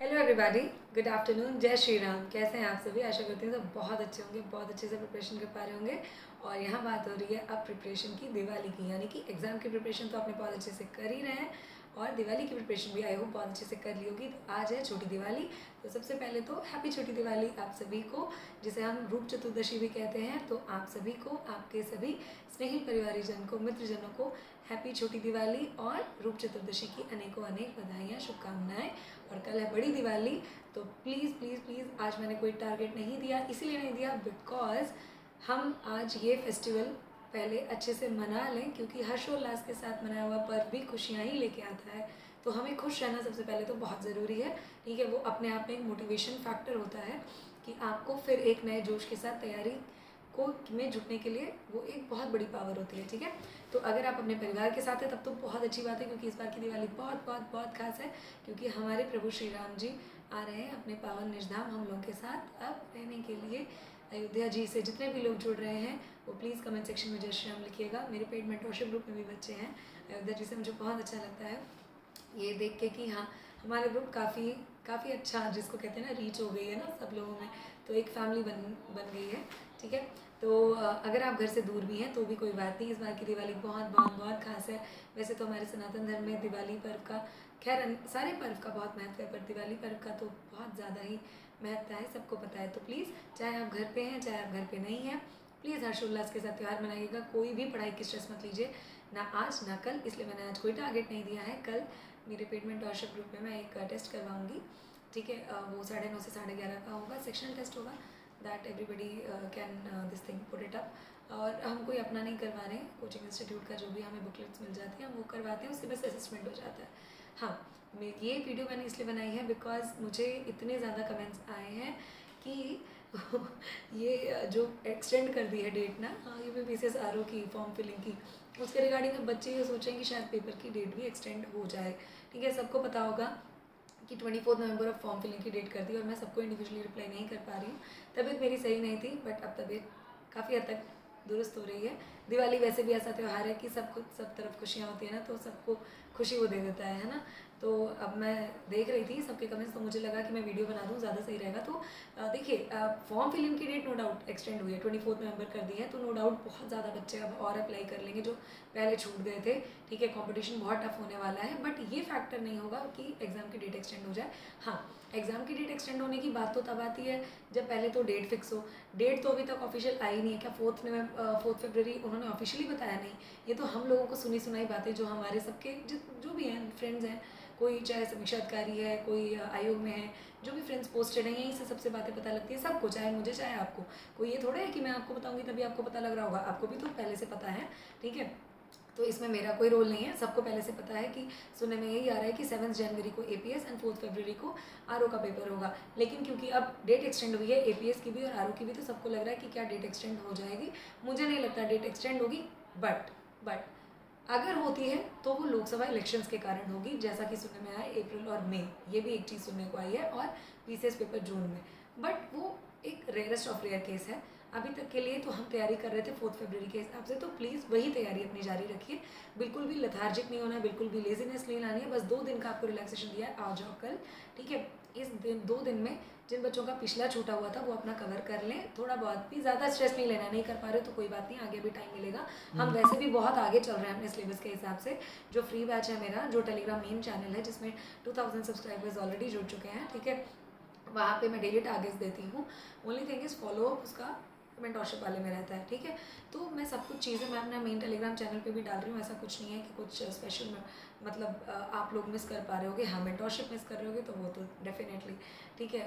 Hello everybody, good afternoon, जय श्री राम। कैसे हैं आप सभी? आशा करती हूँ सब बहुत अच्छे होंगे, बहुत अच्छे से प्रिपरेशन कर पा रहे होंगे। और यहाँ बात हो रही है अब प्रिपरेशन की, दिवाली की, यानी कि एग्ज़ाम की प्रिपरेशन तो आपने बहुत अच्छे से कर ही रहे हैं और दिवाली की प्रिपरेशन भी आई होप बहुत अच्छे से कर ली होगी। तो आज है छोटी दिवाली, तो सबसे पहले तो हैप्पी छोटी दिवाली आप सभी को, जिसे हम रूप चतुर्दशी भी कहते हैं। तो आप सभी को, आपके सभी स्नेही परिवारीजन को, मित्रजनों को हैप्पी छोटी दिवाली और रूप चतुर्दशी की अनेकों अनेक बधाइयाँ, शुभकामनाएं। और कल है बड़ी दिवाली, तो प्लीज़ प्लीज़ प्लीज़, आज मैंने कोई टारगेट नहीं दिया, इसीलिए नहीं दिया बिकॉज हम आज ये फेस्टिवल पहले अच्छे से मना लें, क्योंकि हर्षोल्लास के साथ मनाया हुआ पर्व भी खुशियाँ ही लेके आता है। तो हमें खुश रहना सबसे पहले तो बहुत ज़रूरी है, ठीक है। वो अपने आप में एक मोटिवेशन फैक्टर होता है कि आपको फिर एक नए जोश के साथ तैयारी को में जुटने के लिए वो एक बहुत बड़ी पावर होती है, ठीक है। तो अगर आप अपने परिवार के साथ हैं तब तो बहुत अच्छी बात है, क्योंकि इस बार की दिवाली बहुत बहुत बहुत खास है, क्योंकि हमारे प्रभु श्री राम जी आ रहे हैं अपने पावन निजधाम हम लोगों के साथ अब रहने के लिए। अयोध्या जी से जितने भी लोग जुड़ रहे हैं वो प्लीज़ कमेंट सेक्शन में जय श्री राम लिखिएगा। मेरे पेड मेंटरशिप ग्रुप में भी बच्चे हैं अयोध्या जी से, मुझे बहुत अच्छा लगता है ये देख के कि हाँ, हमारा ग्रुप काफ़ी काफ़ी अच्छा, जिसको कहते हैं ना, रीच हो गई है ना सब लोगों में, तो एक फैमिली बन गई है, ठीक है। तो अगर आप घर से दूर भी हैं तो भी कोई बात नहीं, इस बार की दिवाली बहुत बहुत बहुत खास है। वैसे तो हमारे सनातन धर्म में दिवाली पर्व का, खैर सारे पर्व का बहुत महत्व है, पर दिवाली पर्व का तो बहुत ज़्यादा ही महत्व है, सबको पता है। तो प्लीज़, चाहे आप घर पे हैं चाहे आप घर पे नहीं हैं, प्लीज़ हर्षोल्लास के साथ त्यौहार मनाइएगा। कोई भी पढ़ाई की स्ट्रेस मत लीजिए, ना आज ना कल, इसलिए मैंने आज कोई टारगेट नहीं दिया है। कल मेरे पेड मेंटरशिप ग्रुप में मैं एक टेस्ट करवाऊँगी, ठीक है। वो 9:30 से 11:30 का होगा, सेक्शनल टेस्ट होगा, that everybody can this thing put it up. और हम कोई अपना नहीं करवा रहे हैं, कोचिंग इंस्टीट्यूट का जो भी हमें बुकलेट्स मिल जाती हैं हम वो करवाते हैं, उससे बस असेसमेंट हो जाता है। हाँ, ये वीडियो मैंने इसलिए बनाई है बिकॉज मुझे इतने ज़्यादा कमेंट्स आए हैं कि ये जो एक्सटेंड कर दी है डेट ना, हाँ, UPPCS RO की फॉर्म फिलिंग की, उसके रिगार्डिंग अब बच्चे ये सोचें कि शायद पेपर की डेट भी एक्सटेंड हो जाए, ठीक है। सबको पता होगा कि 24 नवंबर अब फॉर्म फिलिंग की डेट कर दी और मैं सबको इंडिविजुअली रिप्लाई नहीं कर पा रही हूँ। तबीयत मेरी सही नहीं थी, बट अब तबीयत काफ़ी हद तक दुरुस्त हो रही है। दिवाली वैसे भी ऐसा त्यौहार है कि सब तरफ खुशियाँ होती है ना, तो सबको खुशी वो दे देता है ना। तो अब मैं देख रही थी सबके कमेंट्स, तो मुझे लगा कि मैं वीडियो बना दूँ, ज़्यादा सही रहेगा। तो देखिए, फॉर्म फिलिंग की डेट नो डाउट एक्सटेंड हुई है, 24 नवंबर कर दी है, तो नो डाउट बहुत ज़्यादा बच्चे अब और अप्लाई कर लेंगे जो पहले छूट गए थे, ठीक है। कंपटीशन बहुत टफ होने वाला है, बट ये फैक्टर नहीं होगा कि एग्ज़ाम की डेट एक्सटेंड हो जाए। हाँ, एग्ज़ाम की डेट एक्सटेंड होने की बात तो तब आती है जब पहले तो डेट फिक्स हो। डेट तो अभी तक ऑफिशियल आई नहीं है, क्या 4 फरवरी उन्होंने ऑफिशियली बताया? नहीं, ये तो हम लोगों को सुनी सुनाई बातें, जो हमारे सबके जो भी हैं फ्रेंड्स हैं, कोई चाहे समीक्षा अधिकारी है, कोई आयोग में है, जो भी फ्रेंड्स पोस्टेड हैं, यहीं से सबसे बातें पता लगती है सबको, चाहे मुझे चाहे आपको। कोई ये थोड़ा है कि मैं आपको बताऊंगी तभी आपको पता लग रहा होगा, आपको भी तो पहले से पता है, ठीक है। तो इसमें मेरा कोई रोल नहीं है, सबको पहले से पता है कि सुनने में यही आ रहा है कि 7 जनवरी को APS एंड 4 फरवरी को RO का पेपर होगा। लेकिन क्योंकि अब डेट एक्सटेंड हुई है APS की भी और RO की भी, तो सबको लग रहा है कि क्या डेट एक्सटेंड हो जाएगी। मुझे नहीं लगता डेट एक्सटेंड होगी, बट अगर होती है तो वो लोकसभा इलेक्शंस के कारण होगी, जैसा कि सुनने में आया अप्रैल और मई, ये भी एक चीज़ सुनने को आई है, और PCS पेपर जून में। बट वो एक रेयरेस्ट ऑफ रेयर केस है। अभी तक के लिए तो हम तैयारी कर रहे थे 4 फरवरी के हिसाब से, तो प्लीज़ वही तैयारी अपनी जारी रखिए। बिल्कुल भी लथार्जिक नहीं होना है, बिल्कुल भी लेजीनेस नहीं लानी है। बस 2 दिन का आपको रिलैक्सेशन दिया है, आ जाओ कल, ठीक है। इस 2 दिन में जिन बच्चों का पिछला छूटा हुआ था वो अपना कवर कर लें, थोड़ा बहुत भी, ज़्यादा स्ट्रेस नहीं लेना है। नहीं कर पा रहे तो कोई बात नहीं, आगे भी टाइम मिलेगा। हम वैसे भी बहुत आगे चल रहे हैं अपने सिलेबस के हिसाब से। जो फ्री बैच है मेरा, जो टेलीग्राम मेन चैनल है जिसमें 2000 सब्सक्राइबर्स ऑलरेडी जुड़ चुके हैं, ठीक है, वहाँ पे मैं डेली टारगेट्स देती हूँ। Only thing is follow up उसका मेंटरशिप वाले में रहता है, ठीक है। तो मैं सब कुछ चीज़ें मैं अपना मेन टेलीग्राम चैनल पे भी डाल रही हूँ, ऐसा कुछ नहीं है कि कुछ स्पेशल मतलब आप लोग मिस कर पा रहे होगे। हाँ, मेंटरशिप मिस कर रहे होगे तो वो तो डेफिनेटली, ठीक है,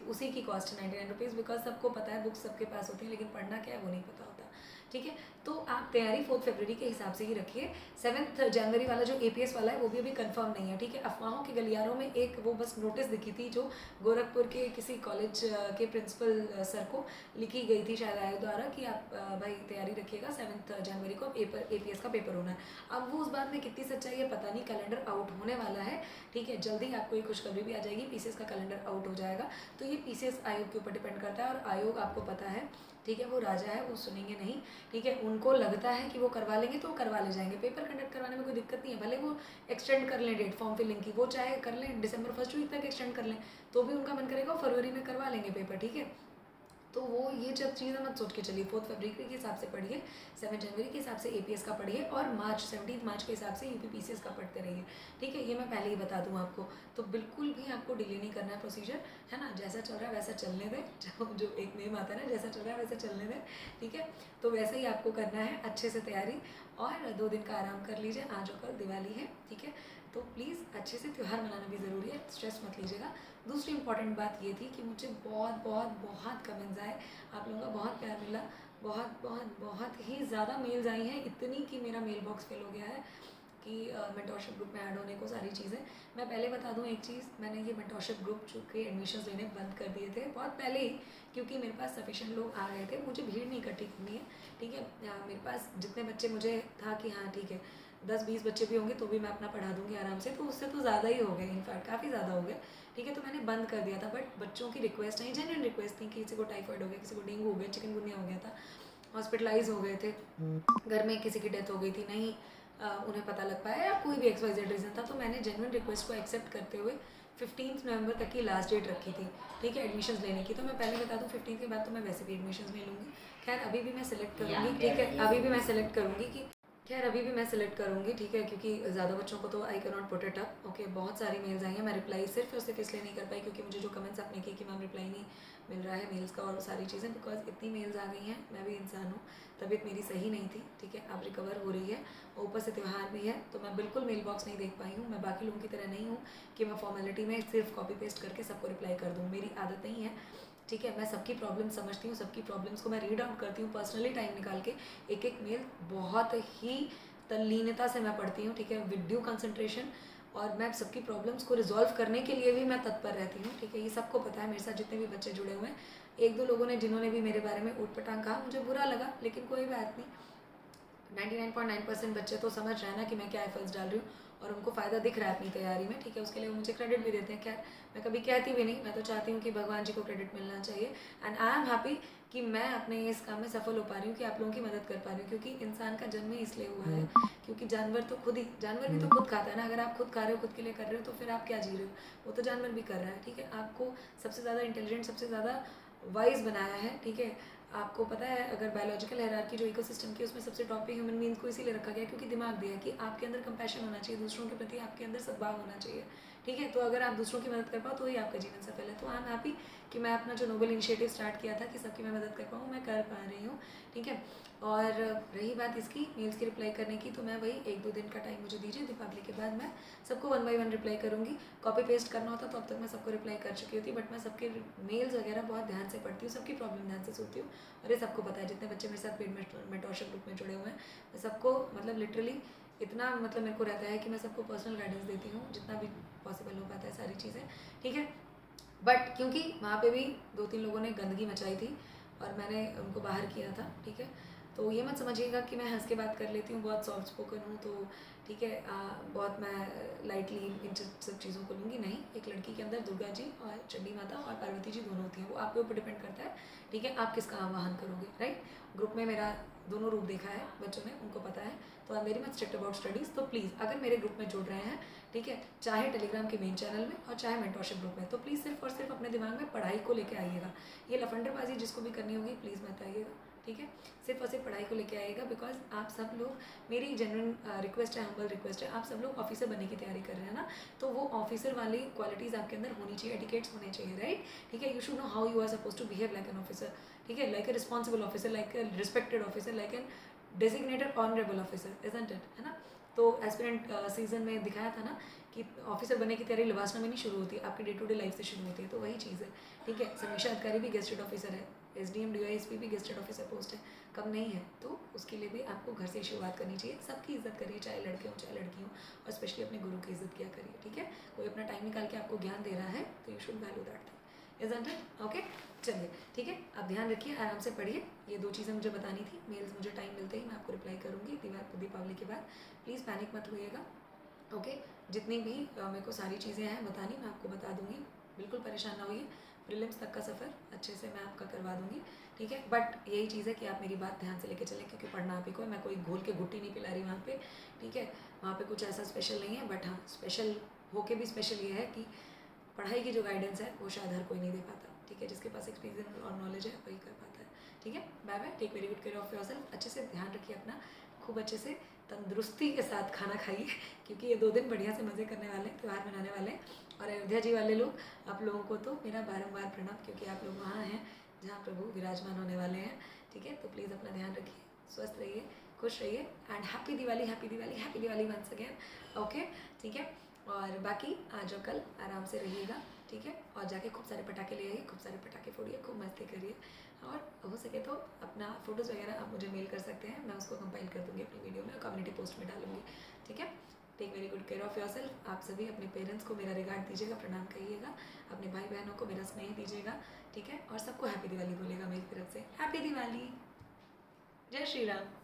उसी की कॉस्ट है 99 रुपीज़, बिकॉज सबको पता है बुक्स सबके पास होती है, लेकिन पढ़ना क्या है वो नहीं पता होता, ठीक है। तो आप तैयारी 4 फरवरी के हिसाब से ही रखिए। 7 जनवरी वाला जो APS वाला है वो भी अभी कंफर्म नहीं है, ठीक है। अफवाहों के गलियारों में एक वो बस नोटिस दिखी थी जो गोरखपुर के किसी कॉलेज के प्रिंसिपल सर को लिखी गई थी शायद आयोग द्वारा कि आप भाई तैयारी रखिएगा, 7 जनवरी को APS का पेपर होना है। अब वो उस बात में कितनी सच्चाई है पता नहीं, कैलेंडर आउट होने वाला है, ठीक है। जल्दी आपको ये खुशखबरी भी आ जाएगी, PCS का कैलेंडर आउट हो जाएगा। तो ये PCS आयोग के ऊपर डिपेंड करता है, और आयोग आपको पता है, ठीक है, वो राजा है, वो सुनेंगे नहीं। ठीक है, उनको लगता है कि वो करवा लेंगे तो वो करवा ले जाएंगे। पेपर कंडक्ट करवाने में कोई दिक्कत नहीं है, भले वो एक्सटेंड कर लें डेट फॉर्म फिलिंग की, वो चाहे कर लें दिसंबर 1 वीक तक एक्सटेंड कर लें, तो भी उनका मन करेगा फरवरी में करवा लेंगे पेपर, ठीक है। तो वो ये जब चीज़ें मत सोच के चलिए, 4 फरवरी के हिसाब से पढ़िए, 7 जनवरी के हिसाब से एपीएस का पढ़िए, और 17 मार्च के हिसाब से यूपीपीसीएस का पढ़ते रहिए, ठीक है। ये मैं पहले ही बता दूँ आपको, तो बिल्कुल भी आपको डिले नहीं करना है प्रोसीजर, है ना। जैसा चल रहा है वैसा चलने दें, जो एक नेम आता है ना, जैसा चल रहा है वैसा चलने दें, ठीक है। तो वैसे ही आपको करना है, अच्छे से तैयारी, और 2 दिन का आराम कर लीजिए, आज और कल दिवाली है, ठीक है। तो प्लीज़ अच्छे से त्यौहार मनाना भी ज़रूरी है, स्ट्रेस मत लीजिएगा। दूसरी इंपॉर्टेंट बात ये थी कि मुझे बहुत बहुत बहुत कमेंट्स आए, आप लोगों का बहुत प्यार मिला, बहुत बहुत बहुत ही ज़्यादा मेल्स आई हैं, इतनी कि मेरा मेल बॉक्स फिल हो गया है कि मेंटोरशिप ग्रुप में ऐड होने को सारी चीज़ें। मैं पहले बता दूं एक चीज़, मैंने ये मेंटोरशिप ग्रुप के एडमिशन्स लेने बंद कर दिए थे बहुत पहले ही, क्योंकि मेरे पास सफिशेंट लोग आ गए थे, मुझे भीड़ नहीं इकट्ठी करनी है, ठीक है। मेरे पास जितने बच्चे, मुझे था कि हाँ ठीक है 10-20 बच्चे भी होंगे तो भी मैं अपना पढ़ा दूंगी आराम से, तो उससे तो ज़्यादा ही हो गए, इनफैक्ट काफ़ी ज़्यादा हो गए, ठीक है। तो मैंने बंद कर दिया था, बट बच्चों की रिक्वेस्ट आई, जेन्युइन रिक्वेस्ट थी कि किसी को टाइफाइड हो गया, किसी को डेंगू हो गया, चिकनगुनिया हो गया था, हॉस्पिटलाइज हो गए थे, घर में किसी की डेथ हो गई थी, नहीं उन्हें पता लग पाया, या कोई भी XYZ रीज़न था, तो मैंने जेन्युइन रिक्वेस्ट को एक्सेप्ट करते हुए 15 नवंबर तक की लास्ट डेट रखी थी, ठीक है, एडमिशन्स लेने की। तो मैं पहले बता दूँ 15 के बाद तो मैं वैसे भी एडमिशन्स ले लूँगी, खैर अभी भी मैं सेलेक्ट करूँगी, ठीक है, अभी भी मैं सेलेक्ट करूँगी कि ठीक है, क्योंकि ज़्यादा बच्चों को तो I can not put it up, okay. बहुत सारी मेल्स आई हैं, मैं रिप्लाई सिर्फ और सिर्फ इसलिए नहीं कर पाई क्योंकि मुझे जो कमेंट्स आपने किए कि मैम रिप्लाई नहीं मिल रहा है मेल्स का और सारी चीज़ें, बिकॉज इतनी मेल्स आ गई हैं, मैं भी इंसान हूँ, तबीयत मेरी सही नहीं थी, ठीक है, अब रिकवर हो रही है, और ऊपर से त्यौहार भी है, तो मैं बिल्कुल मेल बॉक्स नहीं देख पाई हूँ। मैं बाकी लोगों की तरह नहीं हूँ कि मैं फॉर्मेलिटी में सिर्फ कॉपी पेस्ट करके सबको रिप्लाई कर दूँ, मेरी आदत नहीं है, ठीक है। मैं सबकी प्रॉब्लम समझती हूँ, सबकी प्रॉब्लम्स को मैं रीड आउट करती हूँ पर्सनली, टाइम निकाल के एक एक मेल बहुत ही तल्लीनता से मैं पढ़ती हूँ, ठीक है, विद ड्यू कंसंट्रेशन, और मैं सबकी प्रॉब्लम्स को रिजॉल्व करने के लिए भी मैं तत्पर रहती हूँ, ठीक है। ये सबको पता है, मेरे साथ जितने भी बच्चे जुड़े हुए हैं, 1-2 लोगों ने जिन्होंने भी मेरे बारे में ऊटपटांग कहा, मुझे बुरा लगा, लेकिन कोई बात नहीं, 99.9% बच्चे तो समझ रहे हैं ना कि मैं क्या एफर्ट्स डाल रही हूँ, और उनको फ़ायदा दिख रहा है अपनी तैयारी में, ठीक है, उसके लिए वो मुझे क्रेडिट भी देते हैं। खैर मैं कभी कहती भी नहीं, मैं तो चाहती हूँ कि भगवान जी को क्रेडिट मिलना चाहिए, एंड आई एम हैप्पी कि मैं अपने इस काम में सफल हो पा रही हूँ, कि आप लोगों की मदद कर पा रही हूँ, क्योंकि इंसान का जन्म ही इसलिए हुआ है, क्योंकि जानवर भी तो खुद खाता है ना। अगर आप खुद खा रहे हो, खुद के लिए कर रहे हो, तो फिर आप क्या जी रहे हो, वो तो जानवर भी कर रहा है, ठीक है। आपको सबसे ज़्यादा इंटेलिजेंट, सबसे ज़्यादा वाइज बनाया है, ठीक है। आपको पता है, अगर बायोलॉजिकल हायरार्की जो इकोसिस्टम की, उसमें सबसे टॉप पे ह्यूमन बीइंग को इसीलिए रखा गया क्योंकि दिमाग दिया है कि आपके अंदर कंपैशन होना चाहिए, दूसरों के प्रति आपके अंदर सद्भाव होना चाहिए, ठीक है। तो अगर आप दूसरों की मदद कर पाओ तो ही आपका जीवन सफल है। तो आई एम हैप्पी कि मैं अपना जो नोबल इनिशिएटिव स्टार्ट किया था कि सबकी मैं मदद कर पाऊँ, मैं कर पा रही हूँ, ठीक है। और रही बात इसकी मेल्स की रिप्लाई करने की, तो मैं वही 1-2 दिन का टाइम मुझे दीजिए, दीपावली के बाद मैं सबको 1 बाय 1 रिप्लाई करूँगी। कॉपी पेस्ट करना होता तो अब तक मैं सबको रिप्लाई कर चुकी होती, बट मैं सबके मेल्स वगैरह बहुत ध्यान से पढ़ती हूँ, सबकी प्रॉब्लम ध्यान से सुनती हूँ, और ये सबको पता है, जितने बच्चे मेरे साथ पेड मेंटोरशिप ग्रुप में जुड़े हुए हैं, मैं सबको मतलब लिटरली इतना मतलब मेरे को रहता है कि मैं सबको पर्सनल गाइडेंस देती हूँ जितना भी पॉसिबल हो पाता है, सारी चीज़ें, ठीक है। बट क्योंकि वहाँ पे भी 2-3 लोगों ने गंदगी मचाई थी और मैंने उनको बाहर किया था, ठीक है। तो ये मत समझिएगा कि मैं हंस के बात कर लेती हूँ, बहुत सॉफ्ट स्पोकन हूँ, तो ठीक है, बहुत मैं लाइटली इन सब चीज़ों को लूँगी, नहीं। एक लड़की के अंदर दुर्गा जी और चंडी माता और पार्वती जी दोनों होती हैं, वो आपके ऊपर डिपेंड करता है, ठीक है, आप किसका आवाहन करोगे, राइट। ग्रुप में मेरा दोनों रूप देखा है बच्चों ने, उनको पता है, तो I am very much strict about studies. तो प्लीज़ अगर मेरे ग्रुप में जुड़ रहे हैं, ठीक है, चाहे टेलीग्राम के मेन चैनल में और चाहे मेंटोरशिप ग्रुप में, तो प्लीज़ सिर्फ और सिर्फ अपने दिमाग में पढ़ाई को लेके आइएगा। ये लफंडरबाजी जिसको भी करनी होगी प्लीज़ मत आइएगा, ठीक है। सिर्फ और सिर्फ पढ़ाई को लेके आइएगा, बिकॉज आप सब लोग, मेरी जेन्युइन रिक्वेस्ट है, हम्बल रिक्वेस्ट है, आप सब लोग ऑफिसर बनने की तैयारी कर रहे हैं ना, तो वो ऑफिसर वाली क्वालिटीज़ आपके अंदर होनी चाहिए, एटिकेट्स होने चाहिए, राइट, ठीक है। You should know how you are supposed to behave like an officer, ठीक है, like a responsible officer, like a respected officer, like an designated honourable officer, isn't it, है ना। तो एस्पिरेंट सीजन में दिखाया था ना कि ऑफिसर बनने की तैयारी लिबासना में नहीं शुरू होती है, आपकी डे टू डे लाइफ से शुरू होती है, तो वही चीज़ है, ठीक है। समीक्षा अधिकारी भी गेस्टेड ऑफिसर है, SDM DYSP भी गेस्टेड ऑफिसर पोस्ट है, कम नहीं है, तो उसके लिए भी आपको घर से शुरुआत करनी चाहिए। सबकी इज्जत करिए, चाहे लड़के हों चाहे लड़की हों, और स्पेशली अपने गुरु की इज्जत किया करिए, ठीक है। कोई अपना टाइम निकाल के आपको ज्ञान दे रहा है तो you should value that thing, isn't it, okay. चलिए ठीक है, आप ध्यान रखिए, आराम से पढ़िए। ये 2 चीज़ें मुझे बतानी थी, मेल्स मुझे टाइम मिलते ही मैं आपको रिप्लाई करूँगी दीपावली के बाद। प्लीज़ पैनिक मत होइएगा, ओके। जितनी भी मेरे को सारी चीज़ें हैं बतानी, मैं आपको बता दूँगी, बिल्कुल परेशान ना होइए। प्रीलिम्स तक का सफ़र अच्छे से मैं आपका करवा दूँगी, ठीक है। बट यही चीज़ है कि आप मेरी बात ध्यान से लेके चलें, क्योंकि पढ़ना आप ही को है, मैं कोई घोल के घुट्टी नहीं पिला रही वहाँ पे, ठीक है। वहाँ पे कुछ ऐसा स्पेशल नहीं है, बट हाँ स्पेशल होके भी स्पेशल ये है कि पढ़ाई की जो गाइडेंस है वो शायद हर कोई नहीं दे पाता, ठीक है। जिसके पास एक्सपीरियंस और नॉलेज है वही कर पाता है, ठीक है। Bye bye, take very good care of yourself. अच्छे से ध्यान रखिए अपना, खूब अच्छे से तंदुरुस्ती के साथ खाना खाइए, क्योंकि ये 2 दिन बढ़िया से मज़े करने वाले हैं, त्यौहार मनाने वाले हैं। और अयोध्या जी वाले लोग, आप लोगों को तो मेरा बारंबार प्रणाम, क्योंकि आप लोग वहाँ हैं जहाँ प्रभु विराजमान होने वाले हैं, ठीक है। तो प्लीज़ अपना ध्यान रखिए, स्वस्थ रहिए, खुश रहिए, and happy Diwali, happy Diwali, happy Diwali once again, okay, ठीक है। और बाकी आज और कल आराम से रहिएगा, ठीक है। और जाके खूब सारे पटाखे ले आइए, खूब सारे पटाखे फोड़िए, खूब मस्ती करिए, और हो सके तो अपना फ़ोटोज़ वगैरह आप मुझे मेल कर सकते हैं, मैं उसको कंपाइल कर दूँगी अपनी वीडियो में, कम्युनिटी पोस्ट में डालूँगी, ठीक है। Take very good care of yourself. आप सभी अपने पेरेंट्स को मेरा रिगार्ड दीजिएगा, प्रणाम कहिएगा, अपने भाई बहनों को मेरा स्नेह दीजिएगा, ठीक है। और सबको हैप्पी दिवाली बोलिएगा मेरी तरफ से। हैप्पी दिवाली, जय श्री राम।